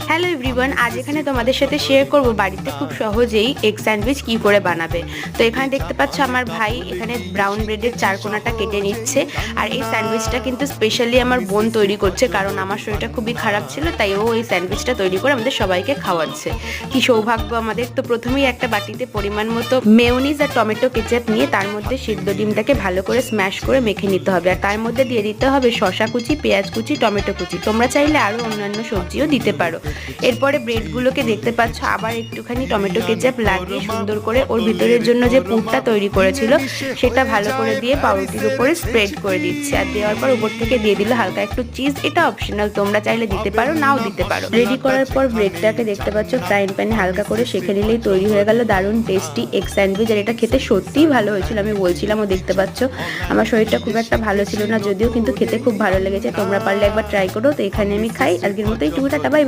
Hello everyone, আজ এখানে তোমাদের সাথে শেয়ার করব বাড়িতে খুব সহজেই এগ স্যান্ডউইচ কি করে বানাবে। তো এখানে দেখতে পাচ্ছ আমার ভাই এখানে ব্রাউন ব্রেডের চারকোনাটা কেটে নিচ্ছে। আর এই স্যান্ডউইচটা কিন্তু স্পেশালি আমার বোন তৈরি করছে, কারণ আমার শরীরটা খুবই খারাপ ছিল, তাই ও এই স্যান্ডউইচটা তৈরি করে আমাদের সবাইকে খাওয়াচ্ছে। কি সৌভাগ্য আমাদের। তো প্রথমেই একটা বাটিতে পরিমাণ মতো মেয়োনিজ আর টমেটো কেচাপ নিয়ে তার মধ্যে সিদ্ধ ডিমটাকে ভালো করে স্ম্যাশ করে মেখে নিতে হবে। আর তার মধ্যে দিয়ে দিতে হবে শসা কুচি, পেঁয়াজ কুচি, টমেটো কুচি। তোমরা চাইলে আরও অন্যান্য সবজিও দিতে পারো। এরপরে ব্রেডগুলোকে দেখতে পাচ্ছ আবার একটুখানি টমেটো কেচাপ লাগিয়ে সুন্দর করে ওর ভিতরের জন্য যে পুরটা তৈরি করেছিল সেটা ভালো করে দিয়ে পাউরুটির উপরে স্প্রেড করে দিচ্ছে। আর দেওয়ার পর উপর থেকে দিয়ে দিল হালকা একটু চিজ। এটা অপশনাল, তোমরা চাইলে দিতে পারো, নাও দিতে পারো। রেডি করার পর ব্রেডটাকে দেখতে পাচ্ছ ফ্রাইং প্যানে হালকা করে সেঁকে নিলেই তৈরি হয়ে গেল দারুণ টেস্টি এগ স্যান্ডউইচ। আর এটা খেতে সত্যিই ভালো হয়েছিল, আমি বলছিলাম। ও দেখতে পাচ্ছ আমার শরীরটা খুব একটা ভালো ছিল না যদিও, কিন্তু খেতে খুব ভালো লেগেছে। তোমরা পারলে একবার ট্রাই করো। তো এখানে আমি খাই। আজকের মতো এইটুকু, টাটা, বাই।